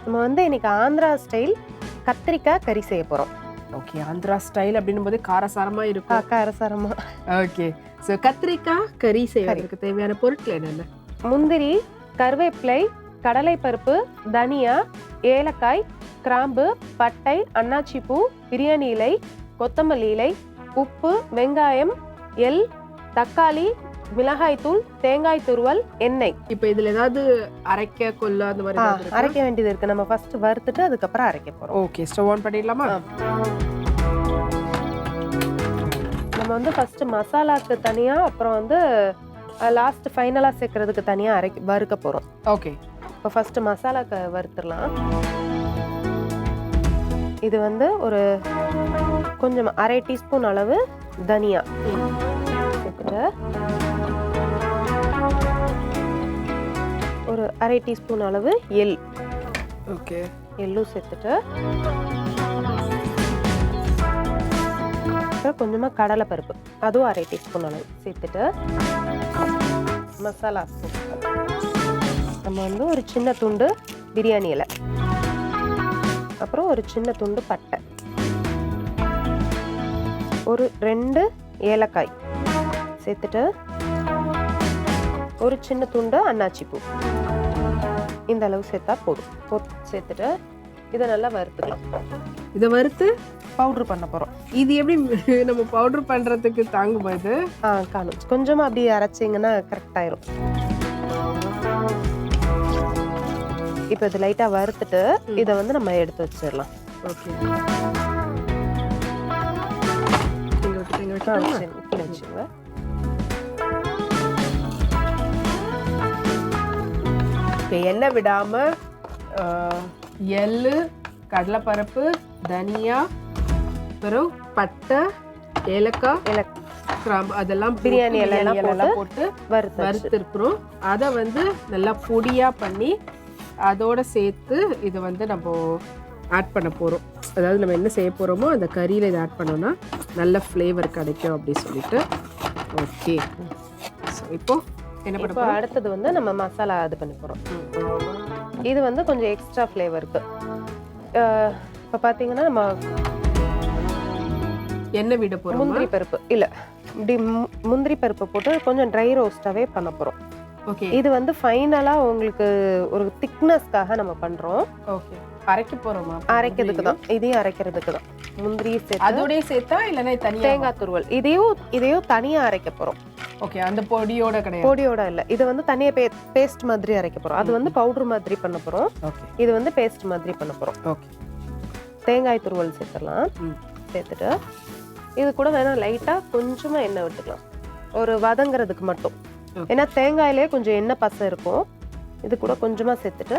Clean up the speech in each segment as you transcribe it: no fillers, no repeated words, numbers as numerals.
நம்ம வந்து இன்னைக்கு ஆந்திரா ஸ்டைல் கத்திரிக்காய் கறி செய்ய போறோம். ஓகே, ஆந்திரா ஸ்டைல் அப்படின்னும் போது காரசாரமா இருக்கும். காரசாரமா. ஓகே, ஸோ கத்திரிக்காய் கறி செய்வதற்கு தேவையான பொருட்கள் என்னென்ன? முந்திரி, கருவேப்பிலை, கடலைப்பருப்பு, தனியா, ஏலக்காய், கிராம்பு, பட்டை, அன்னாச்சி பூ, பிரியாணி இலை, கொத்தமல்லி இலை, உப்பு, வெங்காயம், எள், தக்காளி, மிளகாய்த்தூள், தேங்காய் துருவல், எண்ணெய். இப்போ இதுல ஏதாவது அரைக்க கொல்ல அந்த மாதிரி அரைக்க வேண்டியது இருக்கு. நம்ம ஃபர்ஸ்ட் வறுத்துட்டு அதுக்கப்புறம் அரைக்க போறோம். ஓகே, ஸ்டவ் ஆன் பண்ணிடலாமா? நம்ம வந்து ஃபர்ஸ்ட் மசாலாக்கு தனியா, அப்புறம் வந்து லாஸ்ட் ஃபைனலா சேர்க்கறதுக்கு தனியா வறுக்க போறோம். ஓகே, இப்போ ஃபர்ஸ்ட் மசாலாக்கு வறுத்துடலாம். இது வந்து ஒரு கொஞ்சம் 1/2 டீஸ்பூன் அளவு தனியா சேர்த்துட்டு, ஒரு 1/2 டீஸ்பூன் அளவு எள். ஓகே, எள்ளும் சேர்த்துட்டு, கொஞ்சமா கடலை பருப்பு அதுவும் 1/2 டீஸ்பூன் அளவு சேர்த்துட்டு, மசாலா நம்ம வந்து ஒரு சின்ன துண்டு பிரியாணி இலை, அப்புறம் ஒரு சின்ன துண்டு பட்டை, ஒரு 2 ஏலக்காய் சேர்த்துட்டு, ஒரு சின்ன துண்டு அன்னாச்சி பூ. இந்த அளவு சேர்த்தா போதும். சேர்த்துட்டு இதை நல்லா வறுத்துக்கலாம். இதை வறுத்து பவுடர் பண்ண போறோம். இது எப்படி நம்ம பவுடர் பண்றதுக்கு தாங்குமா இது? காணும். கொஞ்சமா அப்படி அரைச்சிங்கன்னா கரெக்ட் ஆயிரும். இப்போ இது லைட்டா வறுத்துட்டு இதை வந்து நம்ம எடுத்து வச்சிடலாம். ஓகே, வச்சுங்க. எண்ணெய் விடாம எள்ளு, கடலைப்பருப்பு, தனியா, அப்புறம் பட்டை, ஏலக்காய், கிராம்பு அதெல்லாம் பிரியாணி எல்லாம் போட்டு வறுத்துருக்குறோம். அதை வந்து நல்லா பொடியா பண்ணி அதோட சேர்த்து இது வந்து நம்ம ஆட் பண்ண போறோம். அதாவது நம்ம என்ன செய்ய போறோமோ அந்த கறியில இதை ஆட் பண்ணோம்னா நல்ல ஃப்ளேவர் கிடைக்கும் அப்படி சொல்லிட்டு. ஓகே, ஸோ இப்போ என்ன பண்ண போறோம்? அடுத்தது வந்து நம்ம மசாலா இது பண்ண போறோம். இது வந்து கொஞ்சம் எக்ஸ்ட்ரா ஃப்ளேவருக்கு. இப்போ பார்த்தீங்கன்னா நம்ம எண்ணெய் விட போறோம். முந்திரி பருப்பு இல்ல, இப்படி முந்திரி பருப்பு போட்டு கொஞ்சம் ட்ரை ரோஸ்டாவே பண்ண போறோம். ஓகே, இது வந்து ஃபைனலா உங்களுக்கு ஒரு திக்னஸ்க்காக நம்ம பண்றோம். ஓகே, அரைக்க போறோமா? அரைக்கிறதுக்கு தான், இதையும் அரைக்கிறதுக்கு தான். முந்திரி சேர்த்து அதோடய சேர்த்தா இல்லைன்னா தனியா? தேங்காய் துருவல் இதையும் தனியா அரைக்க போறோம். ஓகே, அந்த பொடியோட கிடையாது? பொடியோட இல்ல, இது வந்து தனியா பேஸ்ட் மாதிரி அரைக்க போறோம். அது வந்து பவுடர் மாதிரி பண்ண போறோம். ஓகே, இது வந்து பேஸ்ட் மாதிரி பண்ண போறோம். ஓகே, தேங்காய் துருவல் சேர்த்துடலாம். சேர்த்துட்டு இது கூட வேணா லைட்டா கொஞ்சமா எண்ணெய் விட்டுக்கலாம், ஒரு வதங்குறதுக்கு மட்டும். ஏன்னா தேங்காயிலே கொஞ்சம் எண்ணெய் பசை இருக்கும். இது கூட கொஞ்சமா சேர்த்துட்டு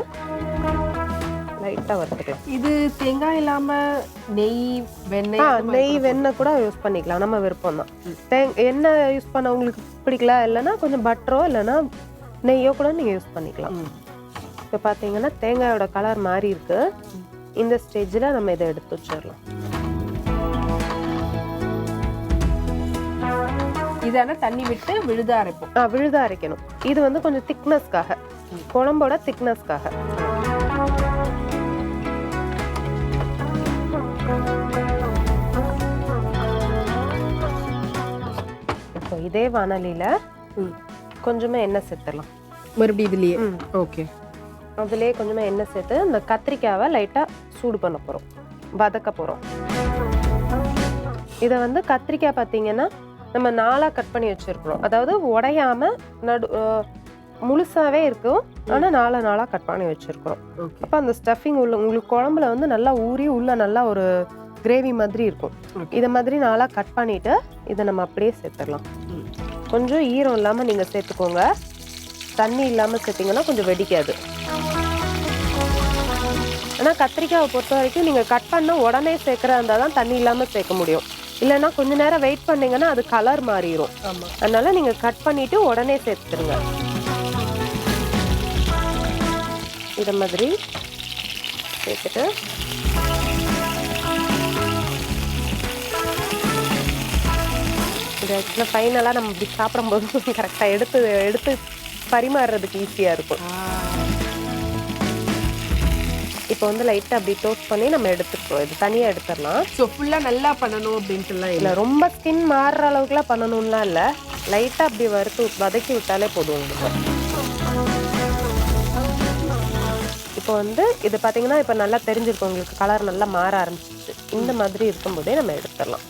லைட்டா வறுத்துக்கலாம். இது தேங்காய் இல்லாம நெய், வெண்ணெய் கூட யூஸ் பண்ணிக்கலாம், நம்ம விருப்பம் தான். எண்ணெய் யூஸ் பண்ண உங்களுக்கு பிடிக்கல, இல்லைன்னா கொஞ்சம் பட்டரோ இல்லைன்னா நெய்யோ கூட நீங்க யூஸ் பண்ணிக்கலாம். இப்போ பாத்தீங்கன்னா தேங்காயோட கலர் மாறி இருக்கு. இந்த ஸ்டேஜ்ல நம்ம இதை எடுத்து வச்சிடலாம். இதான தண்ணி விட்டு விழுத அரைப்போம். விழுத அரைக்கணும். இது வந்து கொஞ்சம் திக்னஸ்க்காக, குழம்போட திக்னஸ்க்காக. இப்போ இதே வானலியில கொஞ்சமா எண்ணெய் சேர்த்துடலாம். மறுபடியும் இதுலயே? ஓகே, அதுலயே கொஞ்சமா எண்ணெய் சேர்த்து இந்த கத்திரிக்காவை லைட்டா சூடு பண்ண போறோம், வதக்க போறோம். இதை வந்து கத்திரிக்காய் பார்த்தீங்கன்னா நம்ம 4ஆ கட் பண்ணி வச்சிருக்கிறோம். அதாவது உடையாம முழுசாவே இருக்கும், ஆனா 4 கட் பண்ணி வச்சிருக்கிறோம். அப்ப அந்த ஸ்டஃபிங் உள்ள உங்களுக்கு குழம்புல வந்து நல்லா ஊறி உள்ள நல்லா ஒரு கிரேவி மாதிரி இருக்கும். இதை மாதிரி 4ஆ கட் பண்ணிட்டு இதை நம்ம அப்படியே சேர்த்துடலாம். கொஞ்சம் ஈரம் இல்லாம நீங்க சேர்த்துக்கோங்க. தண்ணி இல்லாம சேர்த்தீங்கன்னா கொஞ்சம் வெடிக்காது. ஆனா கத்திரிக்காயை பொறுத்த வரைக்கும் நீங்க கட் பண்ண உடனே சேர்க்கறதா இருந்தா தான் தண்ணி இல்லாம சேர்க்க முடியும். இல்லைன்னா கொஞ்ச நேரம் வெயிட் பண்ணீங்கன்னா அது கலர் மாறிடும். அதனால நீங்க கட் பண்ணிட்டு உடனே சேர்த்துருங்க. இத மாதிரி சேர்த்துட்டு இது ஆக்சுவலாக ஃபைனலாக நம்ம இப்படி சாப்பிடும்போது கரெக்டாக எடுத்து பரிமாறுறதுக்கு ஈஸியாக இருக்கும். இப்போ வந்து லைட்டாக அப்படி டோஸ்ட் பண்ணி நம்ம எடுத்துக்கிறோம். இது தனியாக எடுத்துடலாம். ஸோ ஃபுல்லாக நல்லா பண்ணணும் அப்படின்ட்டுலாம் இல்லை. இல்லை ரொம்ப ஸ்கின் மாறுற அளவுக்குலாம் பண்ணணும்லாம் இல்லை, லைட்டாக அப்படி வதக்கி விட்டாலே போதும் உங்களுக்கு. இப்போ வந்து இது பார்த்தீங்கன்னா இப்போ நல்லா தெரிஞ்சிருக்கும் உங்களுக்கு, கலர் நல்லா மாற ஆரம்பிச்சிச்சு. இந்த மாதிரி இருக்கும்போதே நம்ம எடுத்துடலாம்.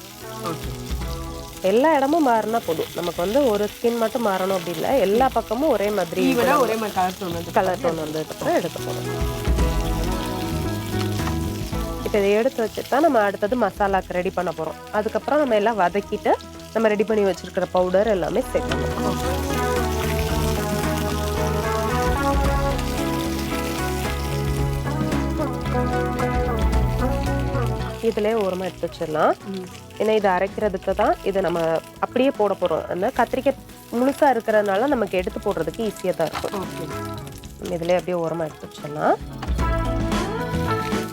எல்லா இடமும் மாறினா போதும், நமக்கு வந்து ஒரு ஸ்கின் மட்டும் மாறணும் அப்படி இல்லை, எல்லா பக்கமும் ஒரே மாதிரி ஒரே மாதிரி கலர் டோன் வந்ததுக்கப்புறம் எடுக்க போகிறோம். இப்போ இதை எடுத்து வச்சுட்டு தான் நம்ம அடுத்தது மசாலாக்கு ரெடி பண்ண போகிறோம். அதுக்கப்புறம் நம்ம எல்லாம் வதக்கிட்டு நம்ம ரெடி பண்ணி வச்சிருக்கிற பவுடர் எல்லாமே சேர்க்கணும். இதுலேயே ஓரமாக எடுத்து வச்சிடலாம். ஏன்னா இதை அரைக்கிறதுக்கு தான் இதை நம்ம அப்படியே போட போகிறோம். அந்த கத்திரிக்காய் முழுசாக இருக்கிறதுனால நமக்கு எடுத்து போடுறதுக்கு ஈஸியாக தான் இருக்கும். நம்ம இதிலே அப்படியே ஓரமாக எடுத்து வச்சிடலாம்.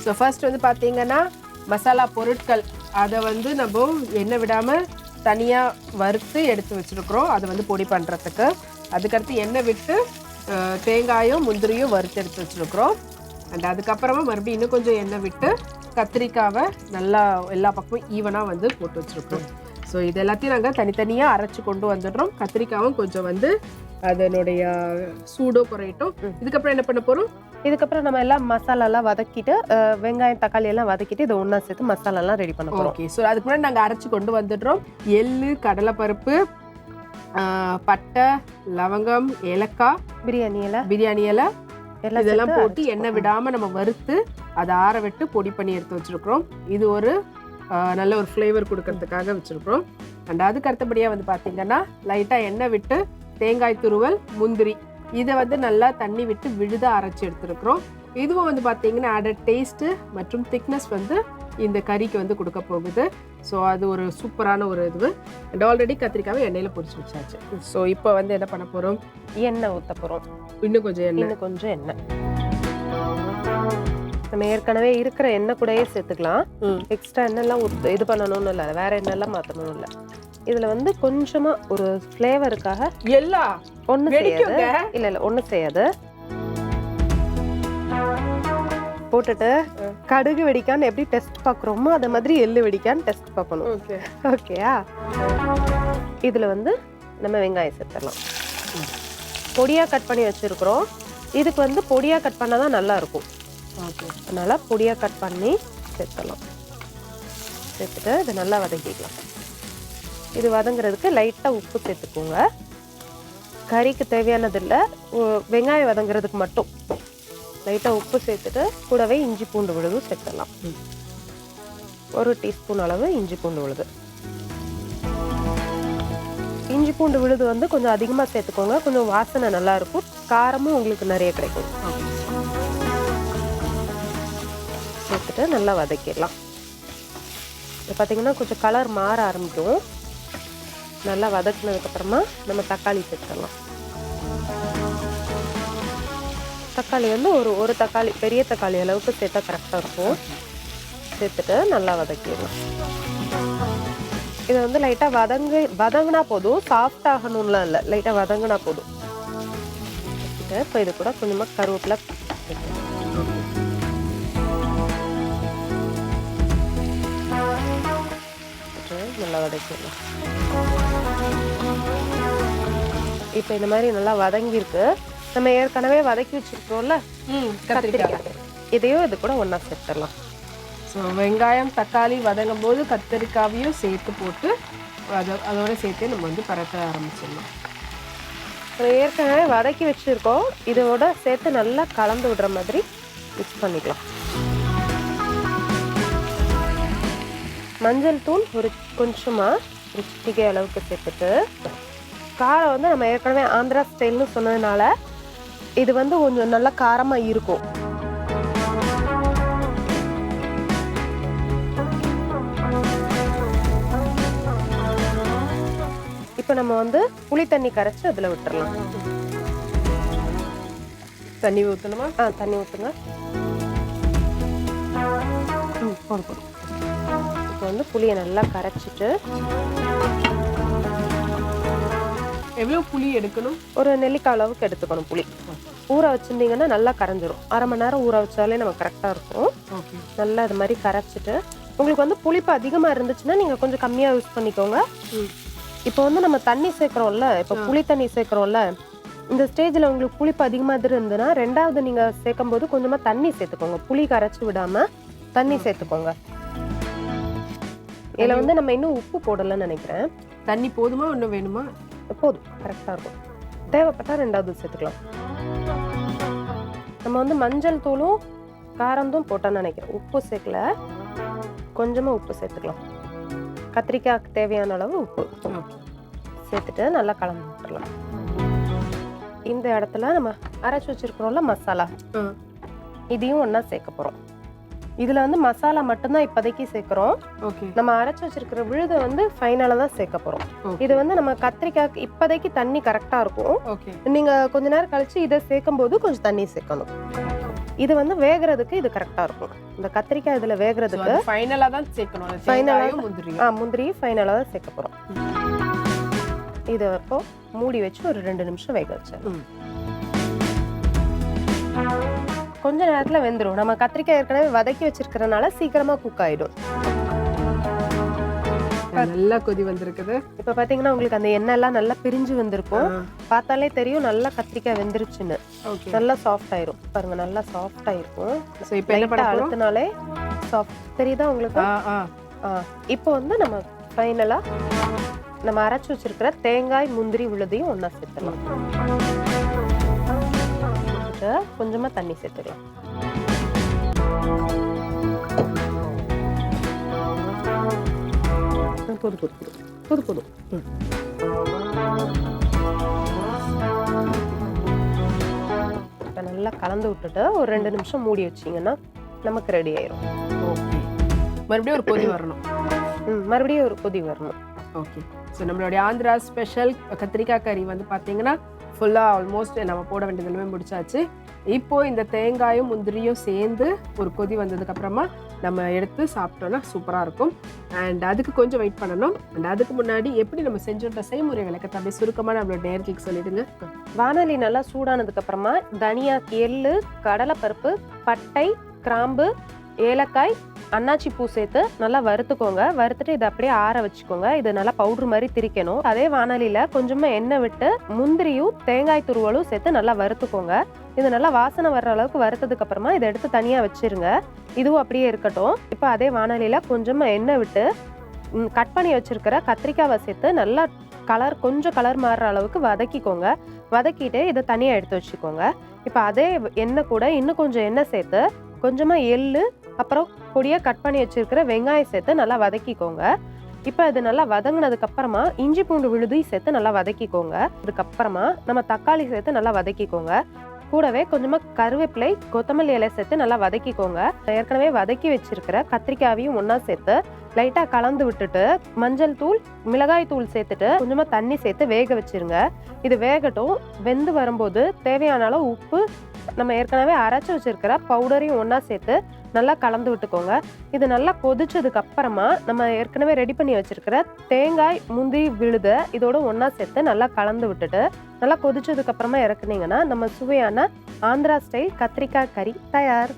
ஸோ ஃபர்ஸ்ட் வந்து பார்த்தீங்கன்னா மசாலா பொருட்கள் அதை வந்து நம்ம எண்ணெய் விடாமல் தனியாக வறுத்து எடுத்து வச்சுருக்குறோம், அதை வந்து பொடி பண்ணுறதுக்கு. அதுக்கடுத்து எண்ணெய் விட்டு தேங்காயும் முந்திரியும் வறுத்து எடுத்து வச்சுருக்குறோம். அண்ட் அதுக்கப்புறமா மறுபடியும் இன்னும் கொஞ்சம் எண்ணெய் விட்டு கத்திரிக்காவை நல்லா எல்லா பக்கமும் ஈவனாக வந்து போட்டு வச்சுருக்கோம். ஸோ இது எல்லாத்தையும் நாங்கள் தனித்தனியாக அரைச்சி கொண்டு வந்துடுறோம். கத்திரிக்காவும் கொஞ்சம் வந்து அதனுடைய சூடோ குறையட்டும். இதுக்கப்புறம் என்ன பண்ண போகிறோம்? இதுக்கப்புறம் நம்ம எல்லாம் மசாலாலாம் வதக்கிட்டு வெங்காயம் தக்காளி எல்லாம் வதக்கிட்டு இதை ஒன்றா சேர்த்து மசாலாலாம் ரெடி பண்ண போகிறோம். ஓகே, ஸோ அதுக்கு முன்னாடி நாங்கள் அரைச்சி கொண்டு வந்துடுறோம். எள்ளு, கடலைப்பருப்பு, பட்டை, லவங்கம், ஏலக்காய், பிரியாணி இலை இதெல்லாம் போட்டு எண்ணெய் விடாமல் நம்ம வறுத்து அதை ஆற விட்டு பொடி பண்ணி எடுத்து வச்சுருக்குறோம். இது ஒரு நல்ல ஒரு ஃப்ளேவர் கொடுக்கறதுக்காக வச்சுருக்குறோம். அண்ட் அதுக்கு அடுத்தபடியாக வந்து பார்த்தீங்கன்னா லைட்டாக எண்ணெய் விட்டு தேங்காய் துருவல், முந்திரி இதை வந்து நல்லா தண்ணி விட்டு விழுதாக அரைச்சி எடுத்துருக்குறோம். இதுவும் வந்து பார்த்தீங்கன்னா ஆடட் டேஸ்ட்டு மற்றும் திக்னஸ் வந்து இந்த கறிக்கு வந்து கொடுக்க போகுது. ஸோ அது ஒரு சூப்பரான ஒரு இது. அண்ட் ஆல்ரெடி கத்திரிக்காவை எண்ணெயில் பொரிச்சு வச்சாச்சு. ஸோ இப்போ வந்து என்ன பண்ண போகிறோம்? எண்ணெய் ஊற்ற போகிறோம். இன்னும் கொஞ்சம் எண்ணெய் நம்ம ஏற்கனவே இருக்கிற எண்ணெய் கூடயே சேர்த்துக்கலாம். எக்ஸ்ட்ரா எண்ணெய்லாம் இது பண்ணணும்னு இல்லை, வேற எண்ணெய்லாம் மாற்றணும் இல்லை. இதில் வந்து கொஞ்சமாக ஒரு ஃப்ளேவருக்காக எல்லாம் ஒன்றும் செய்யாது. இல்லை ஒன்றும் செய்யாது. போட்டுட்டு கடுகு வெடிக்கான்னு எப்படி டெஸ்ட் பார்க்குறோமோ அது மாதிரி எள்ளு வெடிக்கான்னு டெஸ்ட் பார்க்கணும். ஓகேயா? இதில் வந்து நம்ம வெங்காயம் சேர்த்துடலாம். பொடியாக கட் பண்ணி வச்சுருக்குறோம். இதுக்கு வந்து பொடியாக கட் பண்ணால் தான் நல்லாயிருக்கும். அதனால் பொடியாக கட் பண்ணி சேர்த்துடலாம். சேர்த்துட்டு இதை நல்லா வதக்கிக்கலாம். இது வதங்குறதுக்கு லைட்டாக உப்பு சேர்த்துக்கோங்க. கறிக்கு தேவையானது இல்லை, வெங்காயம் வதங்குறதுக்கு மட்டும் லைட்டாக உப்பு சேர்த்துட்டு கூடவே இஞ்சி பூண்டு விழுது சேர்த்துடலாம். 1 டீஸ்பூன் அளவு இஞ்சி பூண்டு விழுது. இஞ்சி பூண்டு விழுது வந்து கொஞ்சம் அதிகமாக சேர்த்துக்கோங்க, கொஞ்சம் வாசனை நல்லா இருக்கும், காரமும் உங்களுக்கு நிறைய கிடைக்கும். சேர்த்துட்டு நல்லா வதக்கிடலாம். இப்போ பார்த்தீங்கன்னா கொஞ்சம் கலர் மாற ஆரம்பிக்கும். நல்லா வதக்குனதுக்கப்புறமா நம்ம தக்காளி சேர்த்துடலாம். தக்காளி வந்து ஒரு தக்காளி, பெரிய தக்காளி அளவுக்கு சேர்த்தா கரெக்டாக இருக்கும். சேர்த்துட்டு நல்லா வதக்கிடலாம். இதை வந்து லைட்டாக வதங்கினா போதும், சாஃப்ட் ஆகணும்லாம் இல்லை, லைட்டாக வதங்கினா போதும். இப்போ இது கூட கொஞ்சமாக கருவேப்பிலை நல்லா வதக்கிடலாம். இப்போ இந்த மாதிரி நல்லா வதங்கியிருக்கு. நம்ம ஏற்கனவே வதக்கி வச்சிருக்கோம்ல கத்திரிக்காய், இதையும் இது கூட ஒன்றா சேர்த்துடலாம். ஸோ வெங்காயம் தக்காளி வதங்கும் போது கத்திரிக்காவையும் சேர்த்து போட்டு அதோட சேர்த்து நம்ம வந்து பரட்ட ஆரம்பிச்சிடலாம். ஏற்கனவே வதக்கி வச்சுருக்கோம், இதோட சேர்த்து நல்லா கலந்து விடுற மாதிரி மிக்ஸ் பண்ணிக்கலாம். மஞ்சள் தூள் கொஞ்சமாக ஒரு சிட்டிகை அளவுக்கு சேர்த்துட்டு, காரம் வந்து நம்ம ஏற்கனவே ஆந்திரா ஸ்டைல்னு சொன்னதுனால இது வந்து கொஞ்சம் நல்லா காரமாக இருக்கும். இப்போ நம்ம வந்து புளி தண்ணி கரைச்சி அதில் விட்டுறலாம். தண்ணி ஊற்றணுமா? தண்ணி ஊற்றுங்க. போடும். இப்போ வந்து புளியை நல்லா கரைச்சிட்டு, எவ்வளோ புளி எடுக்கணும்? ஒரு நெல்லிக்காய் அளவுக்கு எடுத்துக்கணும் புளி. ஊற வச்சிருந்தீங்கன்னா நல்லா கரைஞ்சிரும். அரை மணி நேரம் ஊற வச்சாலே நமக்கு கரெக்டாக இருக்கும். ஓகே. நல்லா இது மாதிரி கரைச்சிட்டு உங்களுக்கு வந்து புளிப்பு அதிகமாக இருந்துச்சுன்னா நீங்கள் கொஞ்சம் கம்மியாக யூஸ் பண்ணிக்கோங்க. இப்போ வந்து நம்ம தண்ணி சேர்க்குறோம்ல, இப்போ புளி தண்ணி சேர்க்குறோம்ல, இந்த ஸ்டேஜில் உங்களுக்கு புளிப்பு அதிகமாக இருந்ததுன்னா 2வது நீங்கள் சேர்க்கும் போது கொஞ்சமாக தண்ணி சேர்த்துக்கோங்க. புளி கரைச்சி விடாமல் தண்ணி சேர்த்துக்கோங்க. இதில் வந்து நம்ம இன்னும் உப்பு போடலைன்னு நினைக்கிறேன். தண்ணி போதுமா இன்னும் வேணுமா? போதும், கரெக்டாக இருக்கும். தேவைப்பட்டால் 2வது சேர்த்துக்கலாம். நம்ம வந்து மஞ்சள் தூளும் காரந்தும் போட்டோன்னு நினைக்கிறேன். உப்பு சேர்க்கல, கொஞ்சமாக உப்பு சேர்த்துக்கலாம். கத்திரிக்காய்க்கு தேவையான அளவு உப்பு சேர்த்துட்டு நல்லா கலந்து விட்டுறலாம். இந்த இடத்துல நம்ம அரைச்சி வச்சிருக்கிறோம்ல மசாலா, இதையும் ஒன்றா சேர்க்க போகிறோம். இதில் வந்து மசாலா மட்டும்தான் இப்போதைக்கு சேர்க்குறோம். நம்ம அரைச்சி வச்சிருக்கிற விழுதை வந்து ஃபைனலாக தான் சேர்க்க போகிறோம். இது வந்து நம்ம கத்திரிக்காய்க்கு இப்போதைக்கு தண்ணி கரெக்டாக இருக்கும். நீங்கள் கொஞ்ச நேரம் கழிச்சு இதை சேர்க்கும் போது கொஞ்சம் தண்ணி சேர்க்கணும். இது வந்து வேகிறதுக்கு இது கரெக்டாக இருக்கும். இந்த கத்திரிக்காய் இதில் வேகிறதுக்கு ஃபைனலாக தான் சேர்க்கணும். முந்திரியும் ஃபைனலாக தான் சேர்க்க போகிறோம். இதை இப்போ மூடி வச்சு ஒரு 2 நிமிஷம் வேக வச்சேன். கொஞ்ச நேரத்தில் வெந்துடும். நம்ம கத்திரிக்காய் ஏற்கனவே வதக்கி வச்சிருக்கிறதுனால சீக்கிரமா குக் ஆயிடும். நல்லா கொதி வந்திருக்குது. இப்போ பார்த்தீங்கன்னா உங்களுக்கு அந்த எண்ணெய் எல்லாம் நல்லா பிரிஞ்சு வந்திருக்கும். பார்த்தாலே தெரியும் நல்லா கத்திரிக்காய் வெந்துருச்சுன்னு. நல்லா சாஃப்ட் ஆயிரும். பாருங்க நல்லா சாஃப்ட் ஆயிருக்கும். இப்போ என்ன பண்ண அழுத்தினாலே சாஃப்ட் தெரியுதா உங்களுக்கு? இப்போ வந்து நம்ம ஃபைனலா நம்ம அரைச்சு வச்சிருக்கிற தேங்காய் முந்திரி விழுதையும் ஒண்ணா சேர்த்துக்கலாம். கொஞ்சமா தண்ணி சேர்த்துக்கலாம். போதும். நல்லா கலந்து விட்டுட்டு ஒரு 2 நிமிஷம் மூடி வச்சீங்கன்னா நமக்கு ரெடி ஆயிரும். மறுபடியும் ஒரு கொதி வரணும். மறுபடியும் ஒரு கொதி வரணும். ஓகே. ஸோ நம்மளுடைய ஆந்திரா ஸ்பெஷல் கத்திரிக்காய் கறி வந்து பார்த்தீங்கன்னா ஃபுல்லாக ஆல்மோஸ்ட் நம்ம போட வேண்டியது எல்லாமே முடிச்சாச்சு. இப்போ இந்த தேங்காயும் முந்திரியும் சேர்ந்து ஒரு கொதி வந்ததுக்கப்புறமா நம்ம எடுத்து சாப்பிட்டோன்னா சூப்பராக இருக்கும். அண்ட் அதுக்கு கொஞ்சம் வெயிட் பண்ணணும். அண்ட் அதுக்கு முன்னாடி எப்படி நம்ம செஞ்சுட்ட செய்முறை விளக்கத்தை அப்படியே சுருக்கமாக நம்மளோட நேர்களுக்கு சொல்லிடுங்க. வானொலி நல்லா சூடானதுக்கப்புறமா தனியா, எள்ளு, கடலைப்பருப்பு, பட்டை, கிராம்பு, ஏலக்காய், அன்னாச்சி பூ சேர்த்து நல்லா வறுத்துக்கோங்க. வறுத்துட்டு இதை அப்படியே ஆற வச்சுக்கோங்க. இது நல்லா பவுடர் மாதிரி திரிக்கணும். அதே வானலியில கொஞ்சமா எண்ணெய் விட்டு முந்திரியும் தேங்காய் துருவலும் சேர்த்து நல்லா வறுத்துக்கோங்க. இது நல்லா வாசனை வர்ற அளவுக்கு வறுத்ததுக்கு அப்புறமா இதை எடுத்து தனியா வச்சிருங்க. இதுவும் அப்படியே இருக்கட்டும். இப்போ அதே வானலியில கொஞ்சமா எண்ணெய் விட்டு கட் பண்ணி வச்சிருக்கிற கத்திரிக்காவை சேர்த்து நல்லா கொஞ்சம் கலர் மாறுற அளவுக்கு வதக்கிக்கோங்க. வதக்கிட்டு இதை தனியா எடுத்து வச்சுக்கோங்க. இப்போ அதே எண்ணெய் கூட இன்னும் கொஞ்சம் எண்ணெய் சேர்த்து கொஞ்சமா எள்ளு, அப்புறம் பொடியா கட் பண்ணி வச்சிருக்கிற வெங்காயம் சேர்த்து நல்லா வதக்கிக்கோங்க. இப்போ அது நல்லா வதங்கினதுக்கு அப்புறமா இஞ்சி பூண்டு விழுதி சேர்த்து நல்லா வதக்கிக்கோங்க. அதுக்கப்புறமா நம்ம தக்காளி சேர்த்து நல்லா வதக்கிக்கோங்க. கூடவே கொஞ்சமா கருவேப்பிலை, கொத்தமல்லி இலை சேர்த்து நல்லா வதக்கிக்கோங்க. ஏற்கனவே வதக்கி வச்சிருக்கிற கத்திரிக்காயையும் ஒன்னா சேர்த்து லைட்டா கலந்து விட்டுட்டு மஞ்சள் தூள், மிளகாய் தூள் சேர்த்துட்டு கொஞ்சமா தண்ணி சேர்த்து வேக வச்சிருங்க. இது வேகட்டும். வெந்து வரும்போது தேவையான அளவு உப்பு, நம்ம ஏற்கனவே அரைச்சி வச்சிருக்கிற பவுடரையும் ஒன்னா சேர்த்து நல்லா கலந்து விட்டுக்கோங்க. இது நல்லா கொதிச்சதுக்கு அப்புறமா நம்ம ஏற்கனவே ரெடி பண்ணி வச்சிருக்கிற தேங்காய் முந்திரி விழுத இதோட ஒன்னா சேர்த்து நல்லா கலந்து விட்டுட்டு நல்லா கொதிச்சதுக்கு அப்புறமா இறக்குனீங்கன்னா நம்ம சுவையான ஆந்திரா ஸ்டைல் கத்திரிக்காய் கறி தயார்.